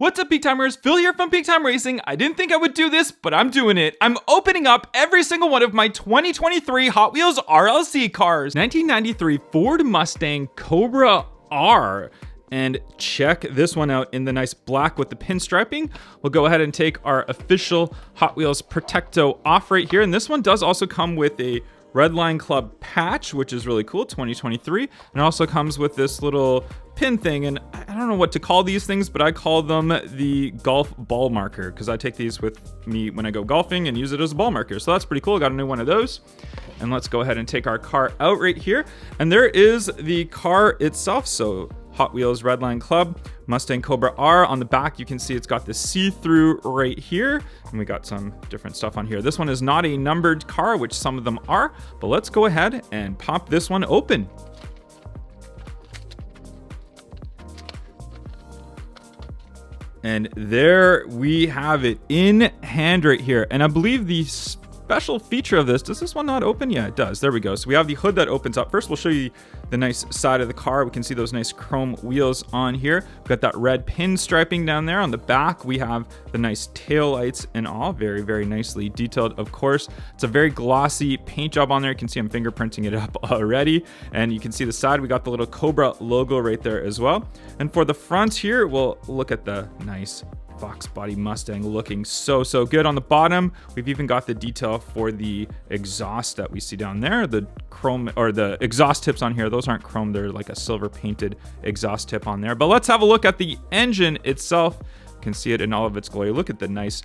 What's up, Peak Timers? Phil here from Peak Time Racing. I didn't think I would do this, but I'm doing it. I'm opening up every single one of my 2023 Hot Wheels RLC cars. 1993 Ford Mustang Cobra R. And check this one out in the nice black with the pinstriping. We'll go ahead and take our official Hot Wheels Protecto off right here. And this one does also come with a Redline Club patch, which is really cool, 2023. And it also comes with this little pin thing, and I don't know what to call these things, but I call them the golf ball marker because I take these with me when I go golfing and use it as a ball marker. So that's pretty cool. Got a new one of those. And let's go ahead and take our car out right here. And there is the car itself. So Hot Wheels Redline Club Mustang Cobra R. On the back, you can see it's got the see-through right here, and we got some different stuff on here. This one is not a numbered car, which some of them are, but let's go ahead and pop this one open. And there we have it in hand right here. And I believe the special feature of this, does this one not open? Yeah, it does. There we go. So we have the hood that opens up. First, we'll show you the nice side of the car. We can see those nice chrome wheels on here. We've got that red pinstriping down there. On the back, we have the nice tail lights and all. Very, very nicely detailed, of course. It's a very glossy paint job on there. You can see I'm fingerprinting it up already. And you can see the side, we got the little Cobra logo right there as well. And for the front here, we'll look at the nice Fox body Mustang looking so good. On the bottom, we've even got the detail for the exhaust that we see down there. The chrome, or the exhaust tips on here, those aren't chrome, they're like a silver painted exhaust tip on there. But let's have a look at the engine itself. You can see it in all of its glory. Look at the nice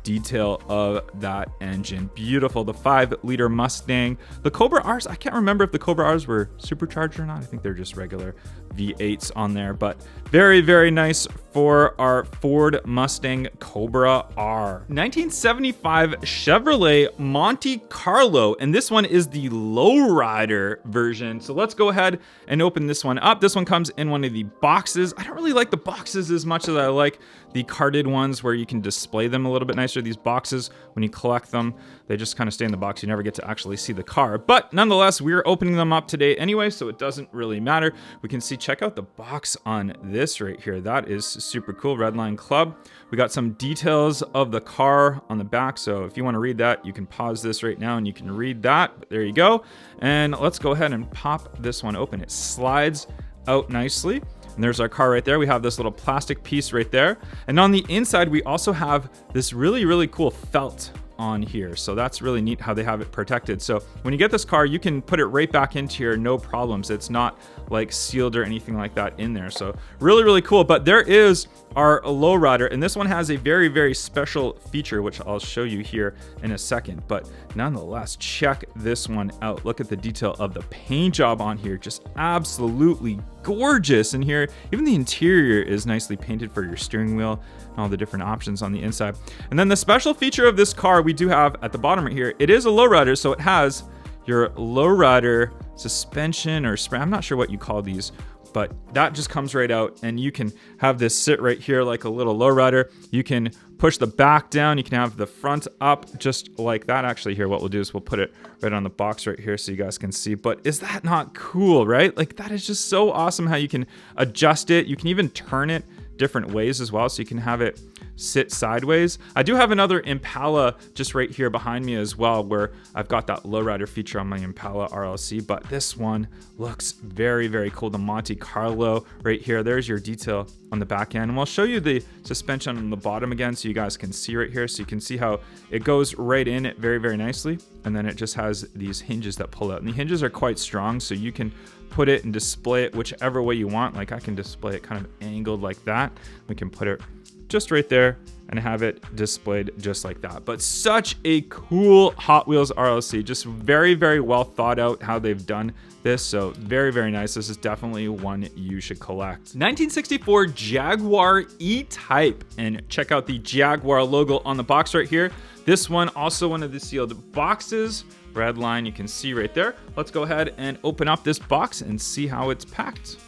detail of that engine. Beautiful. The 5-liter Mustang. The Cobra R's, I can't remember if the Cobra R's were supercharged or not. I think they're just regular V8s on there, but very, very nice for our Ford Mustang Cobra R. 1975 Chevrolet Monte Carlo, and this one is the lowrider version. So let's go ahead and open this one up. This one comes in one of the boxes. I don't really like the boxes as much as I like the carded ones where you can display them a little bit nicer. These boxes, when you collect them, they just kind of stay in the box. You never get to actually see the car. But nonetheless, we're opening them up today anyway, so it doesn't really matter. We can see, check out the box on this right here. That is super cool. Redline Club. We got some details of the car on the back. So if you want to read that, you can pause this right now and you can read that. But there you go. And let's go ahead and pop this one open. It slides out nicely. And there's our car right there. We have this little plastic piece right there. And on the inside, we also have this really, really cool felt on here. So that's really neat how they have it protected. So when you get this car, you can put it right back into here, no problems. It's not like sealed or anything like that in there. So really, really cool. But there is our lowrider, and this one has a very, very special feature, which I'll show you here in a second. But nonetheless, check this one out. Look at the detail of the paint job on here. Just absolutely gorgeous in here. Even the interior is nicely painted for your steering wheel and all the different options on the inside. And then the special feature of this car we do have at the bottom right here, it is a lowrider, so it has your lowrider suspension or spring. I'm not sure what you call these, but that just comes right out, and you can have this sit right here like a little lowrider. You can push the back down. You can have the front up just like that. Actually, here, what we'll do is we'll put it right on the box right here so you guys can see. But is that not cool, right? Like, that is just so awesome how you can adjust it. You can even turn it different ways as well, so you can have it sit sideways. I do have another Impala just right here behind me as well, where I've got that lowrider feature on my Impala RLC, but this one looks very, very cool. The Monte Carlo right here, there's your detail on the back end. And we'll show you the suspension on the bottom again so you guys can see right here. So you can see how it goes right in it very, very nicely. And then it just has these hinges that pull out. And the hinges are quite strong, so you can put it and display it whichever way you want. Like, I can display it kind of angled like that. We can put it just right there and have it displayed just like that. But such a cool Hot Wheels RLC, just very, very well thought out how they've done this. So very, very nice. This is definitely one you should collect. 1964 Jaguar E-Type, and check out the Jaguar logo on the box right here. This one also one of the sealed boxes. Red line you can see right there. Let's go ahead and open up this box and see how it's packed.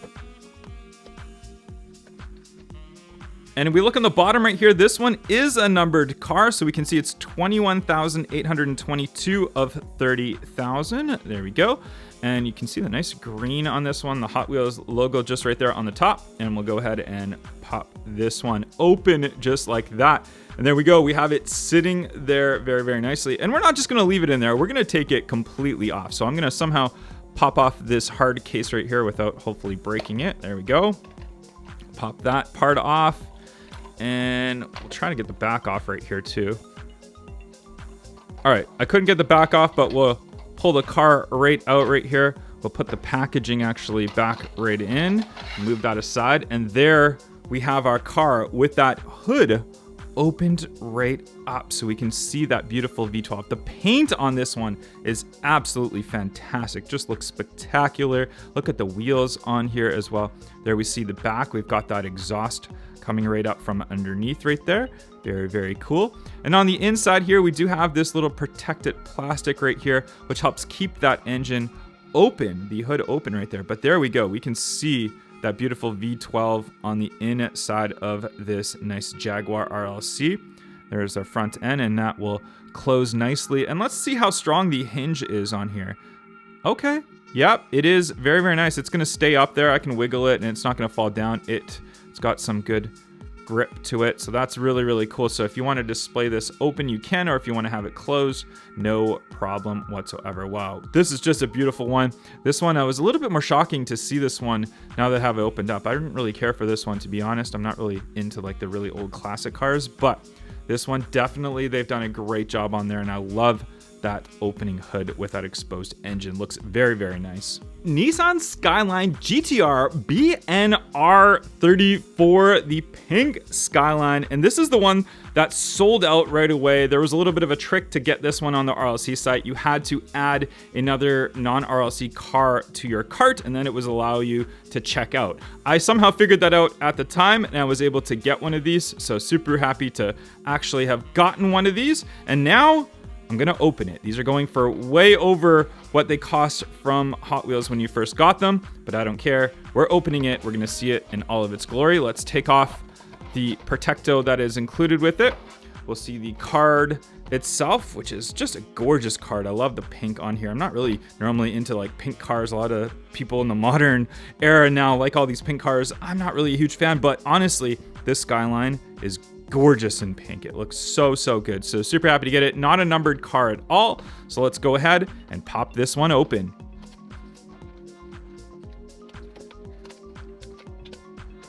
And if we look on the bottom right here, this one is a numbered car, so we can see it's 21,822 of 30,000. There we go. And you can see the nice green on this one, the Hot Wheels logo just right there on the top. And we'll go ahead and pop this one open just like that. And there we go. We have it sitting there very, very nicely. And we're not just going to leave it in there. We're going to take it completely off. So I'm going to somehow pop off this hard case right here without hopefully breaking it. There we go. Pop that part off. And we'll try to get the back off right here too. All right, I couldn't get the back off, but we'll pull the car right out right here. We'll put the packaging actually back right in, move that aside, and there we have our car with that hood opened right up so we can see that beautiful V12. The paint on this one is absolutely fantastic. Just looks spectacular. Look at the wheels on here as well. There we see the back. We've got that exhaust coming right up from underneath right there. Very, very cool. And on the inside here, we do have this little protected plastic right here, which helps keep that engine open, the hood open right there. But there we go. We can see that beautiful V12 on the inside of this nice Jaguar RLC. There's our front end, and that will close nicely. And let's see how strong the hinge is on here. Okay. Yep, it is very, very nice. It's going to stay up there. I can wiggle it, and it's not going to fall down. It's got some good grip to it, so that's really, really cool. So if you want to display this open, you can, or if you want to have it closed, no problem whatsoever. Wow, this is just a beautiful one. This one, I was a little bit more shocking to see this one now that I have it opened up. I didn't really care for this one, to be honest. I'm not really into like the really old classic cars, but this one definitely, they've done a great job on there, and I love that opening hood with that exposed engine. Looks very, very nice. Nissan Skyline GTR BNR34, the pink Skyline. And this is the one that sold out right away. There was a little bit of a trick to get this one on the RLC site. You had to add another non-RLC car to your cart, and then it was allow you to check out. I somehow figured that out at the time, and I was able to get one of these. So super happy to actually have gotten one of these. And now I'm gonna open it. These are going for way over what they cost from Hot Wheels when you first got them, but I don't care. We're opening it. We're gonna see it in all of its glory. Let's take off the Protecto that is included with it. We'll see the card itself, which is just a gorgeous card. I love the pink on here. I'm not really normally into like pink cars. A lot of people in the modern era now like all these pink cars. I'm not really a huge fan, but honestly, this Skyline is gorgeous in pink. It looks so, so good. So super happy to get it. Not a numbered car at all. So let's go ahead and pop this one open.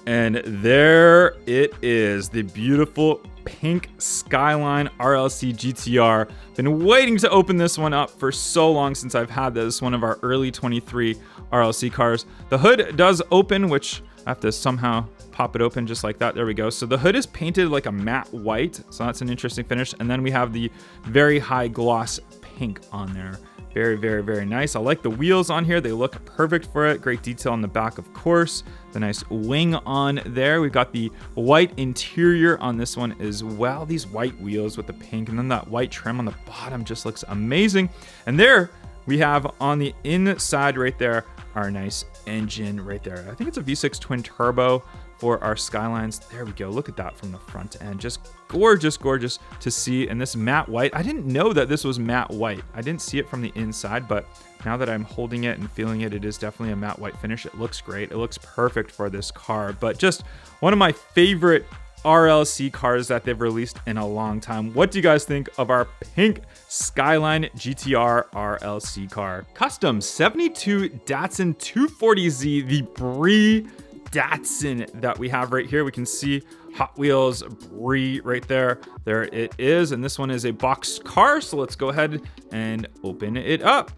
And there it is, the beautiful pink Skyline RLC GTR. Been waiting to open this one up for so long since I've had this, one of our early 23 RLC cars. The hood does open, which I have to somehow pop it open just like that. There we go. So the hood is painted like a matte white. So that's an interesting finish. And then we have the very high gloss pink on there. Very, very, very nice. I like the wheels on here. They look perfect for it. Great detail on the back, of course. The nice wing on there. We've got the white interior on this one as well. These white wheels with the pink, and then that white trim on the bottom just looks amazing. And there we have on the inside right there, our nice engine right there. I think it's a V6 twin turbo for our Skylines. There we go. Look at that from the front end. Just gorgeous, gorgeous to see. And this matte white, I didn't know that this was matte white. I didn't see it from the inside, but now that I'm holding it and feeling it, it is definitely a matte white finish. It looks great. It looks perfect for this car, but just one of my favorite RLC cars that they've released in a long time. What do you guys think of our pink Skyline GTR RLC car? Custom 72 Datsun 240Z, the Brie Datsun that we have right here. We can see Hot Wheels Brie right there. There it is. And this one is a boxed car. So let's go ahead and open it up.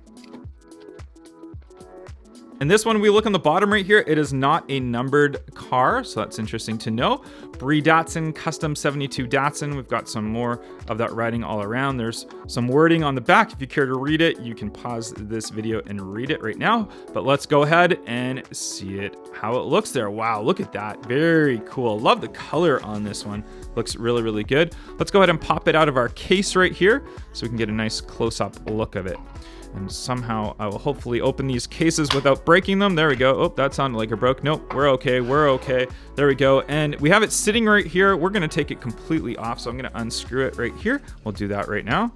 And this one, we look on the bottom right here, it is not a numbered car, so that's interesting to know. Brie Datsun, custom 72 Datsun. We've got some more of that writing all around. There's some wording on the back. If you care to read it, you can pause this video and read it right now. But let's go ahead and see it, how it looks there. Wow, look at that. Very cool. Love the color on this one. Looks really, really good. Let's go ahead and pop it out of our case right here so we can get a nice close-up look of it. And somehow I will hopefully open these cases without breaking them. There we go. Oh, that sounded like it broke. Nope, we're okay. We're okay. There we go. And we have it sitting right here. We're going to take it completely off. So I'm going to unscrew it right here. We'll do that right now.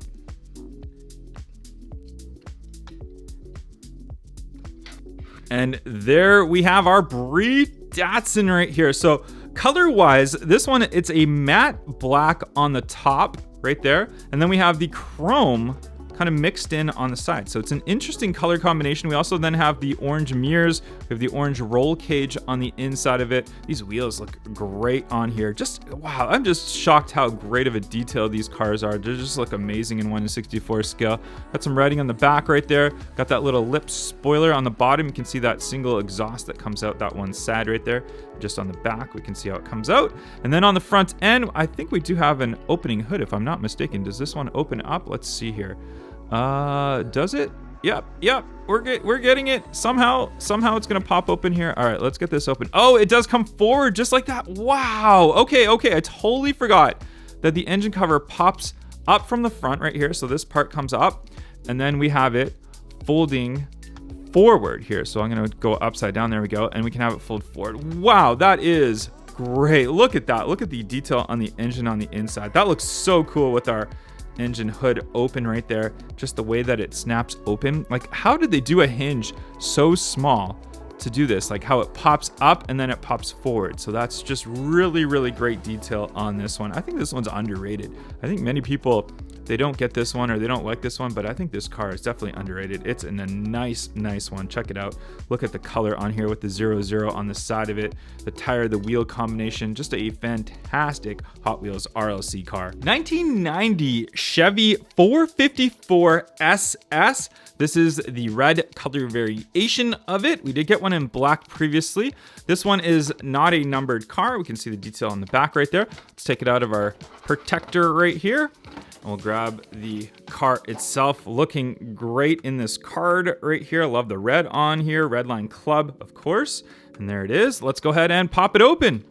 And there we have our Brie Datsun right here. So color-wise, this one, it's a matte black on the top right there. And then we have the chrome kind of mixed in on the side. So it's an interesting color combination. We also then have the orange mirrors. We have the orange roll cage on the inside of it. These wheels look great on here. Just, wow, I'm just shocked how great of a detail these cars are. They just look amazing in 1/64 scale. Got some writing on the back right there. Got that little lip spoiler on the bottom. You can see that single exhaust that comes out that one side right there. Just on the back, we can see how it comes out. And then on the front end, I think we do have an opening hood, if I'm not mistaken. Does this one open up? Let's see here. Does it? Yep. We're getting it. Somehow it's gonna pop open here. All right, let's get this open. Oh, it does come forward just like that. Wow. Okay. I totally forgot that the engine cover pops up from the front right here. So this part comes up, and then we have it folding forward here. So I'm gonna go upside down. There we go, and we can have it fold forward. Wow, that is great. Look at that. Look at the detail on the engine on the inside. That looks so cool with our engine hood open right there. Just the way that it snaps open. Like, how did they do a hinge so small to do this? Like how it pops up and then it pops forward. So that's just really, really great detail on this one. I think this one's underrated. I think many people, they don't get this one or they don't like this one, but I think this car is definitely underrated. It's in a nice one. Check it out. Look at the color on here with the 00 on the side of it, the tire, the wheel combination, just a fantastic Hot Wheels RLC car. 1990 Chevy 454 SS. This is the red color variation of it. We did get one in black previously. This one is not a numbered car. We can see the detail on the back right there. Let's take it out of our protector right here. We'll grab the car itself. Looking great in this card right here. I love the red on here. Redline Club, of course. And there it is. Let's go ahead and pop it open.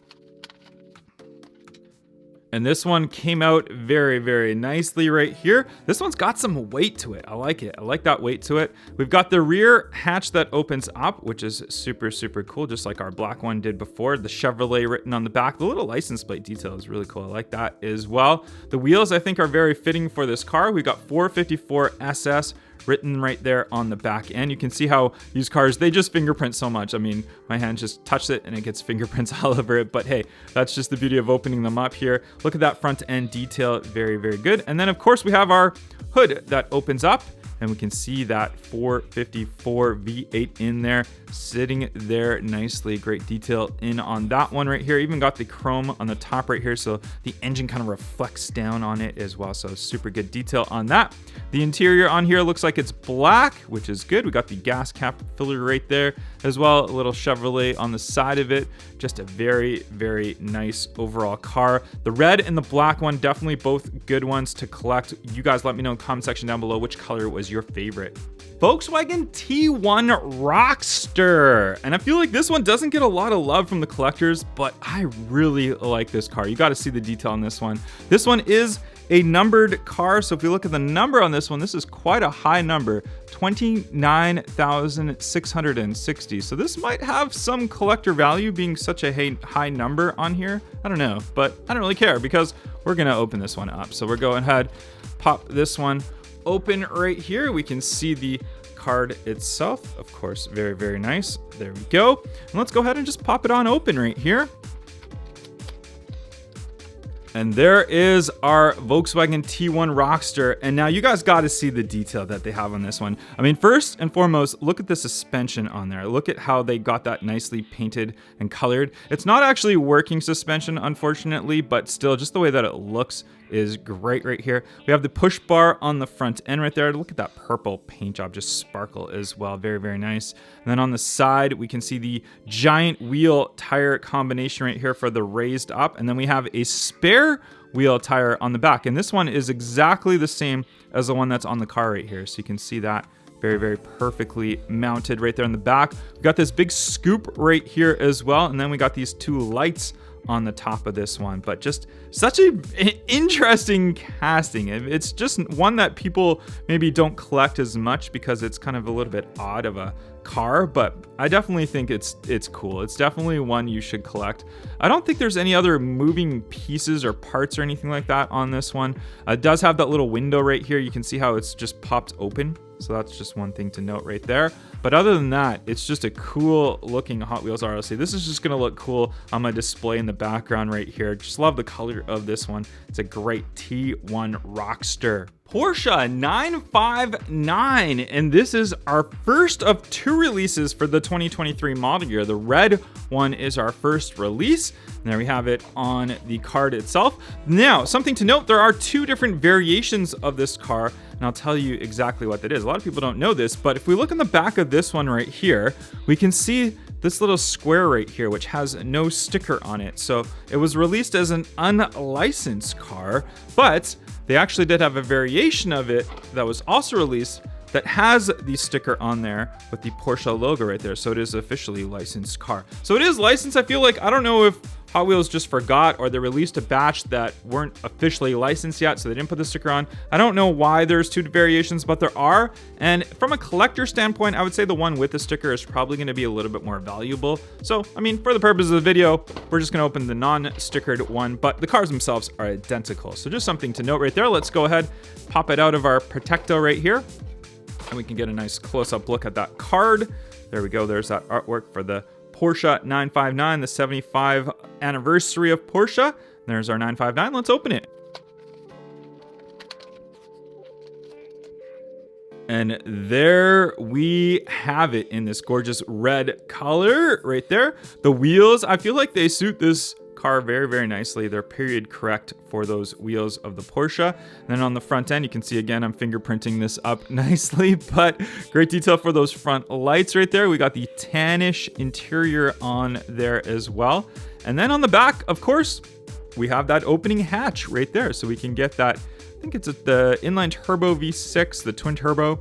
And this one came out very, very nicely right here. This one's got some weight to it. I like it. I like that weight to it. We've got the rear hatch that opens up, which is super, super cool, just like our black one did before. The Chevrolet written on the back. The little license plate detail is really cool. I like that as well. The wheels, I think, are very fitting for this car. We got 454 SS written right there on the back end. You can see how these cars, they just fingerprint so much. I mean, my hand just touched it and it gets fingerprints all over it. But hey, that's just the beauty of opening them up here. Look at that front end detail. Very, very good. And then of course we have our hood that opens up, and we can see that 454 V8 in there, sitting there nicely. Great detail in on that one right here. Even got the chrome on the top right here, so the engine kind of reflects down on it as well. So super good detail on that. The interior on here looks like it's black, which is good. We got the gas cap filler right there as well. A little Chevrolet on the side of it. Just a very, very nice overall car. The red and the black one, definitely both good ones to collect. You guys let me know in the comment section down below which color was your favorite. Volkswagen T1 Rockster. And I feel like this one doesn't get a lot of love from the collectors, but I really like this car. You got to see the detail on this one. This one is a numbered car. So if you look at the number on this one, this is quite a high number, 29,660. So this might have some collector value being such a high number on here. I don't know, but I don't really care because we're gonna open this one up. So we're going ahead, pop this one open right here. We can see the card itself, of course, very, very nice. There we go. And let's go ahead and just pop it on open right here. And there is our Volkswagen T1 Rockster. And now you guys got to see the detail that they have on this one. I mean, first and foremost, look at the suspension on there. Look at how they got that nicely painted and colored. It's not actually working suspension, unfortunately, but still just the way that it looks is great right here. We have the push bar on the front end right there. Look at that purple paint job, just sparkle as well. Very, very nice. And then on the side, we can see the giant wheel tire combination right here for the raised up. And then we have a spare wheel tire on the back. And this one is exactly the same as the one that's on the car right here. So you can see that very, very perfectly mounted right there in the back. We got this big scoop right here as well. And then we got these two lights on the top of this one, but just such an interesting casting. It's just one that people maybe don't collect as much because it's kind of a little bit odd of a car, but I definitely think it's cool. It's definitely one you should collect. I don't think there's any other moving pieces or parts or anything like that on this one. It does have that little window right here. You can see how it's just popped open. So that's just one thing to note right there. But other than that, it's just a cool looking Hot Wheels RLC. This is just gonna look cool on my display in the background right here. Just love the color of this one. It's a great T1 Rockster. Porsche 959, and this is our first of 2 releases for the 2023 model year. The red one is our first release, and there we have it on the card itself. Now, something to note, there are 2 different variations of this car, and I'll tell you exactly what that is. A lot of people don't know this, but if we look in the back of this one right here, we can see this little square right here, which has no sticker on it. So it was released as an unlicensed car, but they actually did have a variation of it that was also released that has the sticker on there with the Porsche logo right there. So it is officially licensed car. So it is licensed. I feel like, I don't know if Hot Wheels just forgot or they released a batch that weren't officially licensed yet, so they didn't put the sticker on. I don't know why there's 2 variations, but there are. And from a collector standpoint, I would say the one with the sticker is probably going to be a little bit more valuable. So, I mean, for the purpose of the video, we're just going to open the non-stickered one, but the cars themselves are identical. So just something to note right there. Let's go ahead, pop it out of our Protecto right here, and we can get a nice close-up look at that card. There we go. There's that artwork for the Porsche 959, the 75th anniversary of Porsche. There's our 959. Let's open it. And there we have it in this gorgeous red color right there. The wheels, I feel like they suit this car very, very nicely. They're period correct for those wheels of the Porsche. And then on the front end, you can see again, I'm fingerprinting this up nicely, but great detail for those front lights right there. We got the tannish interior on there as well. And then on the back, of course, we have that opening hatch right there. So we can get that, I think it's the inline turbo V6, the twin turbo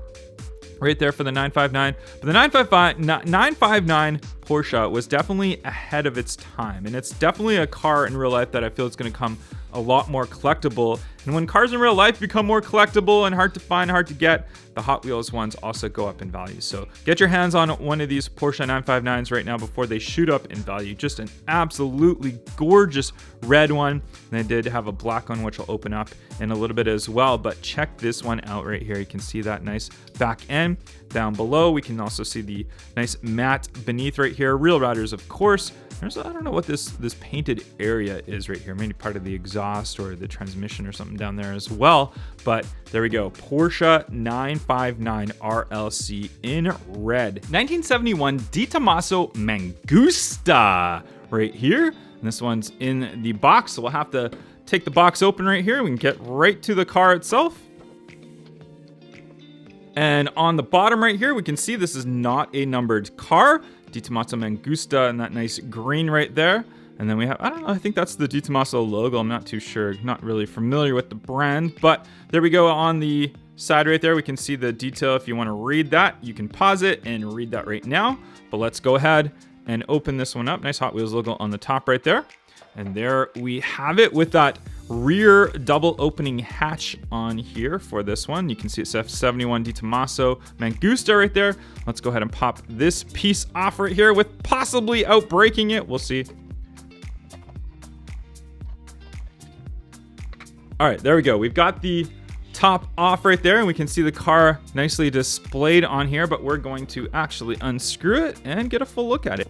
right there for the 959. But the 959 Porsche was definitely ahead of its time. And it's definitely a car in real life that I feel it's going to come a lot more collectible. And when cars in real life become more collectible and hard to find, hard to get, the Hot Wheels ones also go up in value. So get your hands on one of these Porsche 959s right now before they shoot up in value. Just an absolutely gorgeous red one. And they did have a black one, which will open up in a little bit as well. But check this one out right here. You can see that nice back end. Down below, we can also see the nice matte beneath right here. Wheel riders, of course. I don't know what this painted area is right here. Maybe part of the exhaust or the transmission or something down there as well. But there we go. Porsche 959 RLC in red. 1971 Di Tommaso Mangusta right here. And this one's in the box, so we'll have to take the box open right here. We can get right to the car itself. And on the bottom right here, we can see this is not a numbered car. Di Tommaso Mangusta and that nice green right there. And then we have, I don't know, I think that's the Di Tommaso logo. I'm not too sure. Not really familiar with the brand. But there we go on the side right there. We can see the detail. If you want to read that, you can pause it and read that right now. But let's go ahead and open this one up. Nice Hot Wheels logo on the top right there. And there we have it with that rear double opening hatch on here for this one. You can see it's F71 Di Tommaso Mangusta right there. Let's go ahead and pop this piece off right here with possibly outbreaking it. We'll see. All right, there we go. We've got the top off right there and we can see the car nicely displayed on here, but we're going to actually unscrew it and get a full look at it.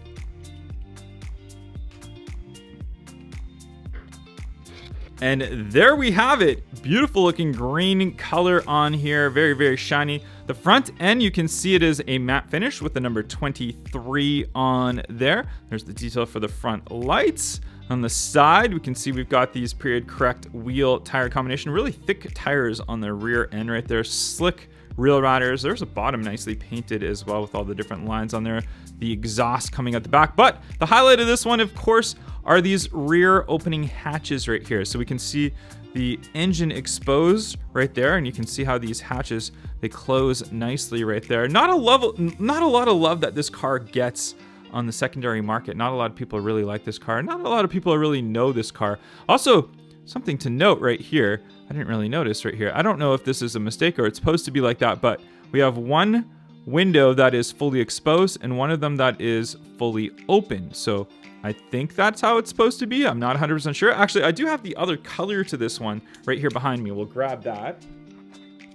And there we have it. Beautiful looking green color on here. Very, very shiny. The front end, you can see it is a matte finish with the number 23 on there. There's the detail for the front lights. On the side, we can see we've got these period correct wheel tire combination. Really thick tires on the rear end right there. Slick wheel riders. There's a bottom nicely painted as well with all the different lines on there. The exhaust coming at the back. But the highlight of this one, of course, are these rear opening hatches right here. So we can see the engine exposed right there, and you can see how these hatches, they close nicely right there. Not a lot of love that this car gets on the secondary market. Not a lot of people really like this car. Not a lot of people really know this car. Also, something to note right here, I didn't really notice right here. I don't know if this is a mistake or it's supposed to be like that, but we have one window that is fully exposed and one of them that is fully open. So I think that's how it's supposed to be. I'm not 100% sure. Actually, I do have the other color to this one right here behind me. We'll grab that.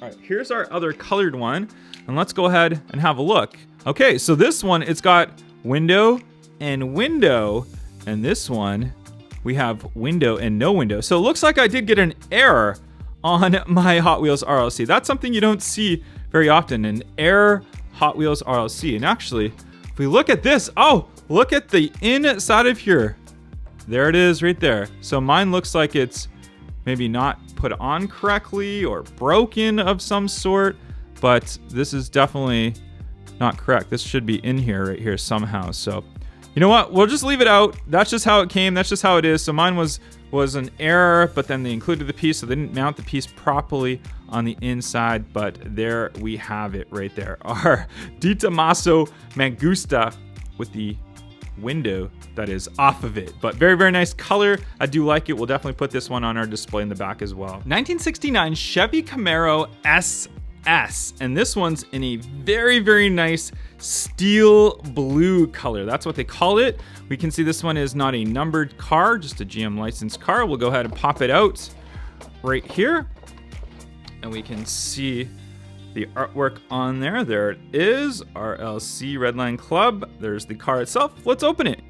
All right, here's our other colored one. And let's go ahead and have a look. Okay, so this one, it's got window and window. And this one, we have window and no window. So it looks like I did get an error on my Hot Wheels RLC. That's something you don't see very often, an error Hot Wheels RLC. And actually, if we look at this, oh, look at the inside of here. There it is right there. So mine looks like it's maybe not put on correctly or broken of some sort, but this is definitely not correct. This should be in here right here somehow. So you know what? We'll just leave it out. That's just how it came. That's just how it is. So mine was an error, but then they included the piece, so they didn't mount the piece properly on the inside. But there we have it right there. Our Di Tommaso Mangusta with the window that is off of it. But very, very nice color. I do like it. We'll definitely put this one on our display in the back as well. 1969 Chevy Camaro SS. And this one's in a very, very nice steel blue color. That's what they call it. We can see this one is not a numbered car, just a GM licensed car. We'll go ahead and pop it out right here. And we can see the artwork on there. There it is, RLC Redline Club. There's the car itself. Let's open it.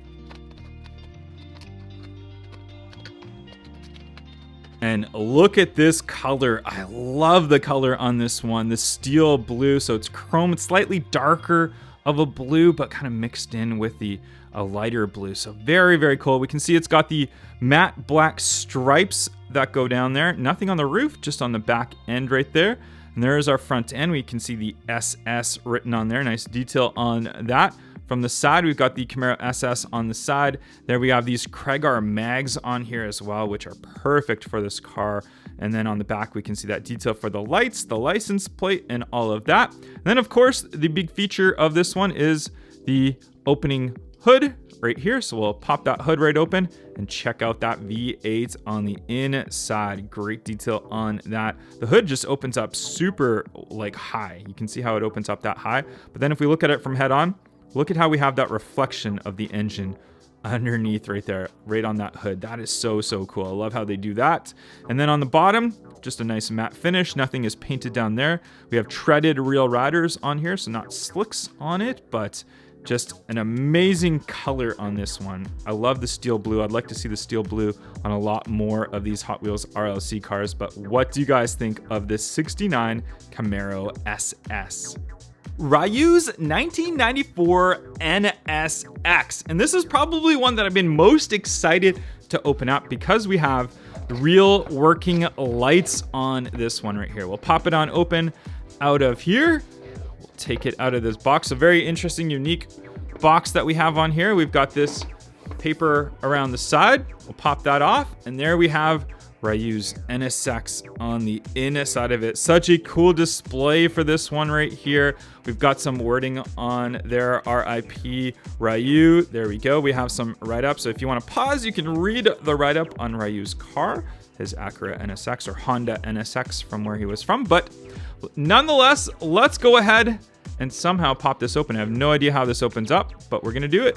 And look at this color. I love the color on this one, the steel blue. So it's chrome, it's slightly darker of a blue, but kind of mixed in with a lighter blue. So very, very cool. We can see it's got the matte black stripes that go down there. Nothing on the roof, just on the back end right there. And there's our front end. We can see the SS written on there. Nice detail on that. From the side, we've got the Camaro SS on the side. There we have these Craigar mags on here as well, which are perfect for this car. And then on the back, we can see that detail for the lights, the license plate, and all of that. And then, of course, the big feature of this one is the opening hood right here. So we'll pop that hood right open and check out that V8 on the inside. Great detail on that. The hood just opens up super high. You can see how it opens up that high. But then if we look at it from head on, look at how we have that reflection of the engine underneath right there, right on that hood. That is so, so cool. I love how they do that. And then on the bottom, just a nice matte finish. Nothing is painted down there. We have treaded real riders on here, so not slicks on it, but just an amazing color on this one. I love the steel blue. I'd like to see the steel blue on a lot more of these Hot Wheels RLC cars, but what do you guys think of this 69 Camaro SS? Ryu's 1994 NSX. And this is probably one that I've been most excited to open up because we have real working lights on this one right here. We'll pop it on open out of here. We'll take it out of this box. A very interesting, unique box that we have on here. We've got this paper around the side. We'll pop that off. And there we have Ryu's NSX on the inside of it. Such a cool display for this one right here. We've got some wording on there, RIP Ryu. There we go. We have some write-up. So if you want to pause, you can read the write-up on Ryu's car, his Acura NSX or Honda NSX from where he was from. But nonetheless, let's go ahead and somehow pop this open. I have no idea how this opens up, but we're going to do it.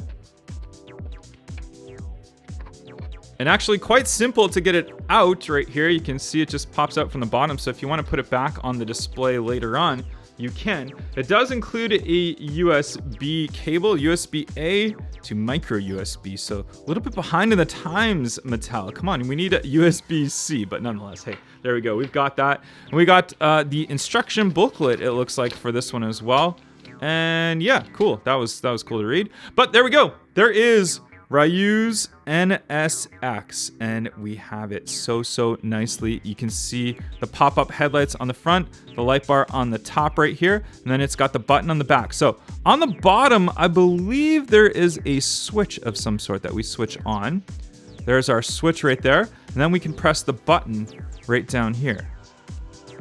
And actually quite simple to get it out right here. You can see it just pops out from the bottom. So if you want to put it back on the display later on, you can. It does include a USB cable, USB-A to micro USB. So a little bit behind in the times, Mattel. Come on, we need a USB-C, but nonetheless, hey, there we go. We've got that. And we got the instruction booklet, it looks like, for this one as well. And yeah, cool. That was cool to read. But there we go. There is Ryu's NSX, and we have it so nicely. You can see the pop-up headlights on the front, the light bar on the top right here, and then it's got the button on the back. So on the bottom, I believe there is a switch of some sort that we switch on. There's our switch right there, and then we can press the button right down here.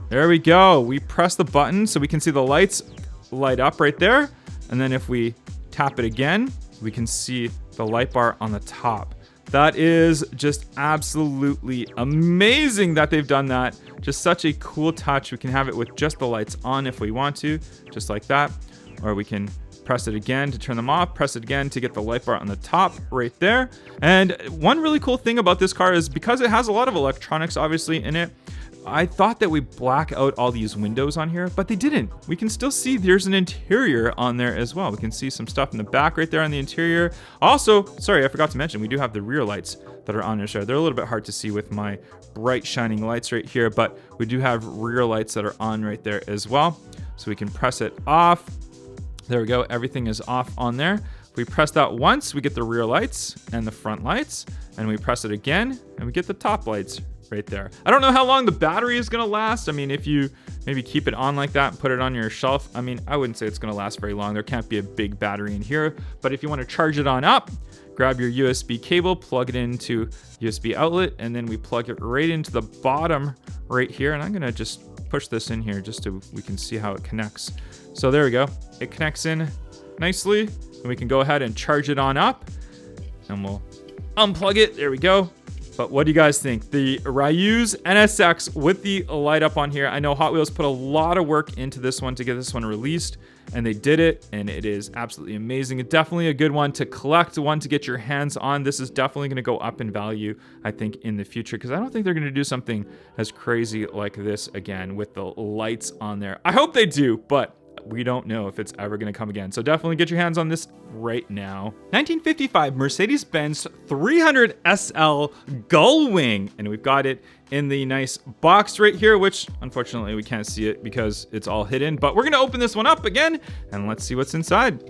There we go. We press the button so we can see the lights light up right there, and then if we tap it again, we can see the light bar on the top. That is just absolutely amazing that they've done that. Just such a cool touch. We can have it with just the lights on if we want to, just like that. or we can press it again to turn them off, press it again to get the light bar on the top right there. And one really cool thing about this car is because it has a lot of electronics obviously in it, I thought that we black out all these windows on here, but they didn't. We can still see there's an interior on there as well. We can see some stuff in the back right there on the interior. Also, sorry, I forgot to mention, we do have the rear lights that are on there. They're a little bit hard to see with my bright shining lights right here, but we do have rear lights that are on right there as well. So we can press it off. There we go, everything is off on there. If we press that once, we get the rear lights and the front lights, and we press it again, and we get the top lights right there. I don't know how long the battery is gonna last. I mean, if you maybe keep it on like that and put it on your shelf, I mean, I wouldn't say it's gonna last very long. There can't be a big battery in here, but if you wanna charge it on up, grab your USB cable, plug it into USB outlet, and then we plug it right into the bottom right here. And I'm gonna just push this in here just so we can see how it connects. So there we go. It connects in nicely, and we can go ahead and charge it on up, and we'll unplug it. There we go. But what do you guys think? The Ryu's NSX with the light up on here. I know Hot Wheels put a lot of work into this one to get this one released, and they did it, and it is absolutely amazing. It's definitely a good one to collect, one to get your hands on. This is definitely gonna go up in value, I think, in the future, because I don't think they're gonna do something as crazy like this again with the lights on there. I hope they do, but we don't know if it's ever going to come again. So definitely get your hands on this right now. 1955 Mercedes-Benz 300 SL Gullwing. And we've got it in the nice box right here, which unfortunately we can't see it because it's all hidden. But we're going to open this one up again and let's see what's inside.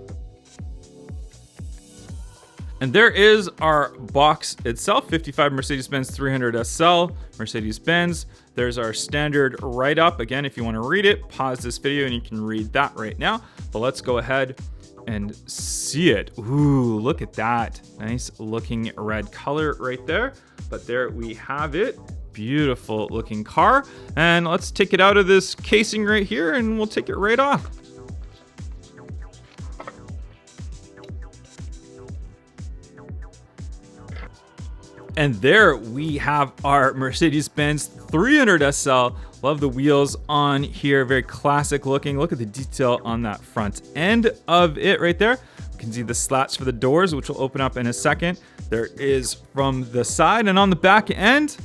And there is our box itself, 55 Mercedes-Benz 300 SL, Mercedes-Benz. There's our standard write-up. Again, if you want to read it, pause this video and you can read that right now. But let's go ahead and see it. Ooh, look at that. Nice looking red color right there. But there we have it. Beautiful looking car. And let's take it out of this casing right here and we'll take it right off. And there we have our Mercedes-Benz 300 SL. Love the wheels on here, very classic looking. Look at the detail on that front end of it right there. You can see the slats for the doors, which will open up in a second. There is from the side and on the back end,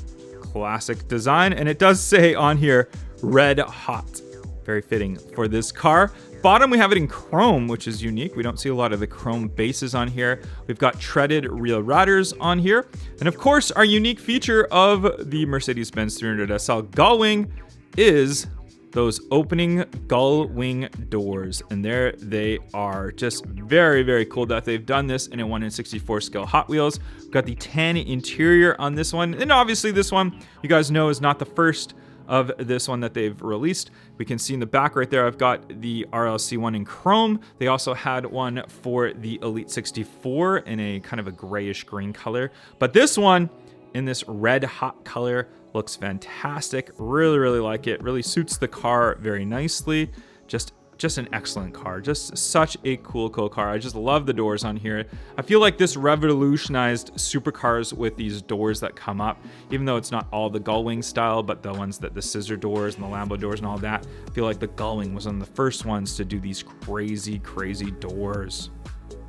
classic design. And it does say on here, red hot. Very fitting for this car. Bottom, we have it in chrome, which is unique. We don't see a lot of the chrome bases on here. We've got treaded rear rudders on here. And of course, our unique feature of the Mercedes-Benz 300 SL Gullwing is those opening gull wing doors. And there they are. Just very, very cool that they've done this in a 1 in 64 scale Hot Wheels. We've got the tan interior on this one. And obviously this one, you guys know, is not the first of this one that they've released. We can see in the back right there, I've got the RLC one in chrome. They also had one for the Elite 64 in a kind of a grayish green color. But this one in this red hot color looks fantastic. Really, really like it. Really suits the car very nicely. Just an excellent car. Just such a cool car. I just love the doors on here. I feel like this revolutionized supercars with these doors that come up, even though it's not all the Gullwing style, but the ones that the scissor doors and the Lambo doors and all that. I feel like the Gullwing was one of the first ones to do these crazy, crazy doors.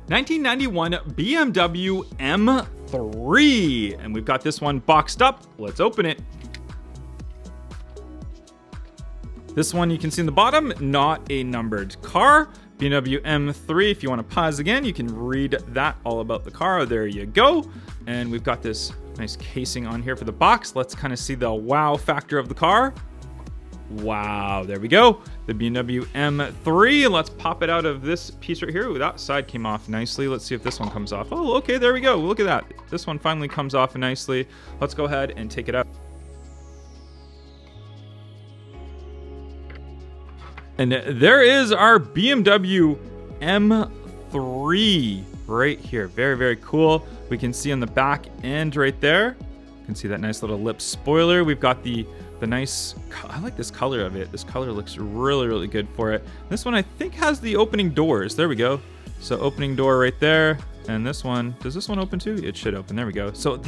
1991 BMW M3. And we've got this one boxed up. Let's open it. This one you can see in the bottom, not a numbered car. BMW M3, if you want to pause again, you can read that all about the car. There you go. And we've got this nice casing on here for the box. Let's kind of see the wow factor of the car. Wow, there we go. The BMW M3. Let's pop it out of this piece right here. Ooh, that side came off nicely. Let's see if this one comes off. Oh, okay, there we go. Look at that. This one finally comes off nicely. Let's go ahead and take it out. And there is our BMW M3 right here. Very, very cool. We can see on the back end right there. You can see that nice little lip spoiler. We've got the nice, I like this color of it. This color looks really, really good for it. This one I think has the opening doors. There we go. So opening door right there. And this one, does this one open too? It should open. There we go. So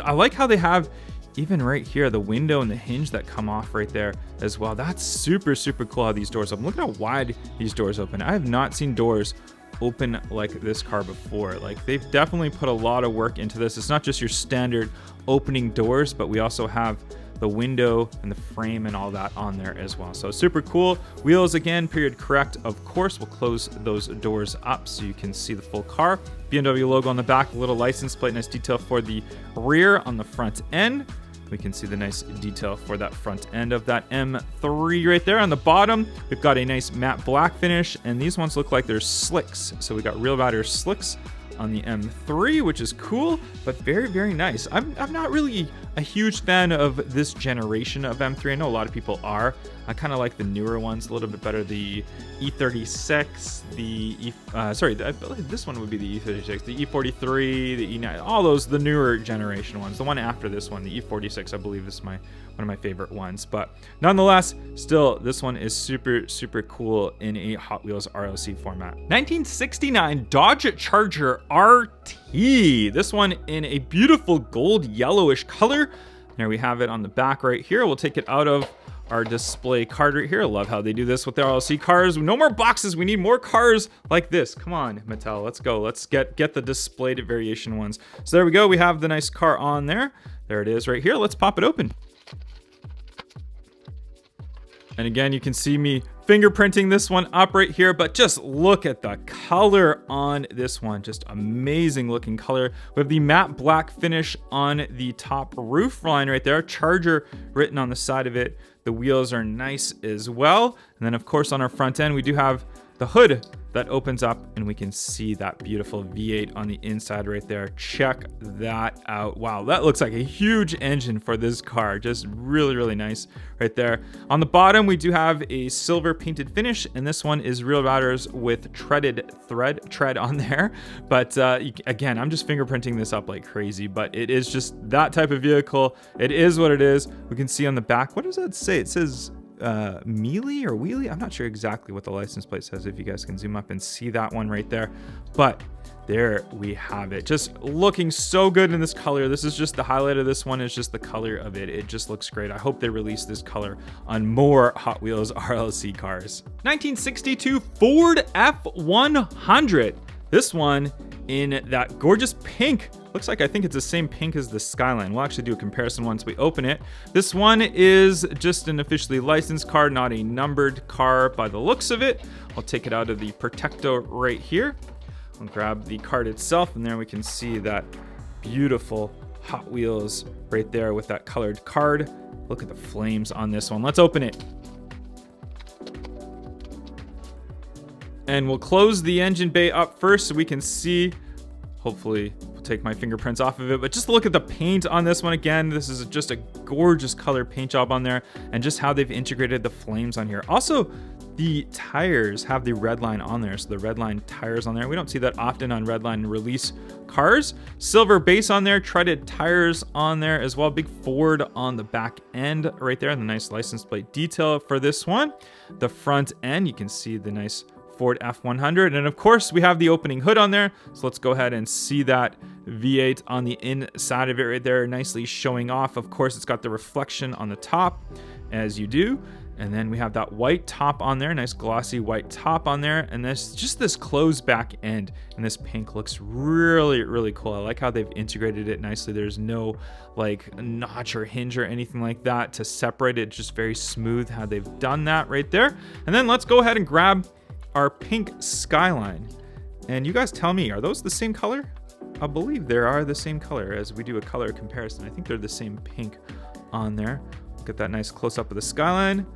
I like how they have even right here, the window and the hinge that come off right there as well. That's super, super cool how these doors open. Look how wide these doors open. I have not seen doors open like this car before. Like, they've definitely put a lot of work into this. It's not just your standard opening doors, but we also have the window and the frame and all that on there as well. So super cool. Wheels again, period correct. Of course, we'll close those doors up so you can see the full car. BMW logo on the back, little license plate, nice detail for the rear. On the front end, we can see the nice detail for that front end of that M3 right there. On the bottom, we've got a nice matte black finish, and these ones look like they're slicks. So we got real Rider slicks on the M3, which is cool, but very, very nice. I'm not really a huge fan of this generation of M3. I know a lot of people are. I kind of like the newer ones a little bit better. The E36, I believe this one would be the E36, the E43, the E9, all those, the newer generation ones. The one after this one, the E46, I believe is one of my favorite ones. But nonetheless, still, this one is super, super cool in a Hot Wheels RLC format. 1969 Dodge Charger RT. This one in a beautiful gold yellowish color. There we have it on the back right here. We'll take it out of our display card right here. I love how they do this with the RLC cars. No more boxes. We need more cars like this. Come on, Mattel. Let's go. Let's get the displayed variation ones. So there we go. We have the nice car on there. There it is right here. Let's pop it open. And again, you can see me fingerprinting this one up right here, but just look at the color on this one. Just amazing looking color. We have the matte black finish on the top roof line right there. Charger written on the side of it. The wheels are nice as well. And then of course on our front end, we do have the hood that opens up and we can see that beautiful V8 on the inside right there. Check that out. Wow, that looks like a huge engine for this car. Just really, really nice right there. On the bottom, we do have a silver painted finish, and this one is Real Riders with tread on there. But again, I'm just fingerprinting this up like crazy, but it is just that type of vehicle. It is what it is. We can see on the back, what does that say? It says mealy or wheelie. I'm not sure exactly what the license plate says, if you guys can zoom up and see that one right there. But there we have it. Just looking so good in this color. This is just the highlight of this one, is just the color of it. It just looks great. I hope they release this color on more Hot Wheels RLC cars. 1962 Ford F100. This one in that gorgeous pink. Looks like, I think it's the same pink as the Skyline. We'll actually do a comparison once we open it. This one is just an officially licensed car, not a numbered car by the looks of it. I'll take it out of the Protecto right here. I'll grab the card itself, and there we can see that beautiful Hot Wheels right there with that colored card. Look at the flames on this one. Let's open it. And we'll close the engine bay up first so we can see. Hopefully we'll take my fingerprints off of it, but just look at the paint on this one again. This is just a gorgeous color paint job on there, and just how they've integrated the flames on here. Also, the tires have the red line on there, so the red line tires on there. We don't see that often on red line release cars. Silver base on there, treaded tires on there as well. Big Ford on the back end right there, and the nice license plate detail for this one. The front end, you can see the nice Ford F100, and of course we have the opening hood on there, so let's go ahead and see that V8 on the inside of it right there, nicely showing off. Of course, it's got the reflection on the top, as you do, and then we have that white top on there, nice glossy white top on there, and this closed back end, and this pink looks really, really cool. I like how they've integrated it nicely. There's no like notch or hinge or anything like that to separate it. Just very smooth how they've done that right there. And then let's go ahead and grab our pink Skyline, and you guys tell me, are those the same color? I believe they are the same color as we do a color comparison. I think they're the same pink on there. Look at that nice close-up of the Skyline,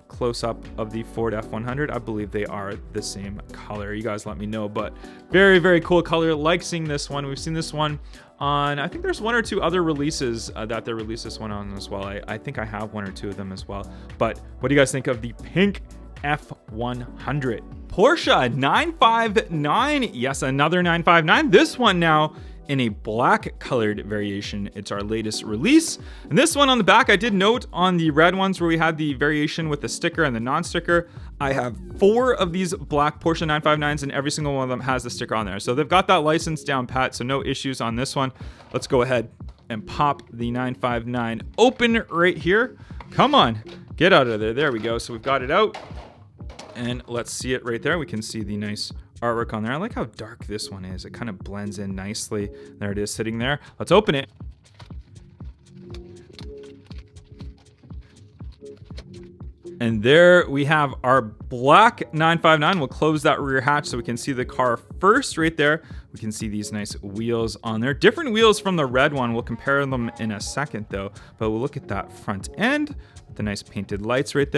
close-up of the Ford F100. I believe they are the same color. You guys let me know, but very, very cool color. Like seeing this one. We've seen this one on, I think there's one or two other releases that they released this one on as well. I think I have one or two of them as well. But what do you guys think of the pink F100? Porsche 959. Yes, another 959. This one now in a black colored variation. It's our latest release. And this one on the back, I did note on the red ones where we had the variation with the sticker and the non-sticker, I have 4 of these black Porsche 959s, and every single one of them has the sticker on there. So they've got that license down pat, so no issues on this one. Let's go ahead and pop the 959 open right here. Come on, get out of there. There we go. So we've got it out. And let's see it right there. We can see the nice artwork on there. I like how dark this one is. It kind of blends in nicely. There it is sitting there. Let's open it. And there we have our black 959. We'll close that rear hatch so we can see the car first right there. We can see these nice wheels on there. Different wheels from the red one. We'll compare them in a second though. But we'll look at that front end. The nice painted lights right there.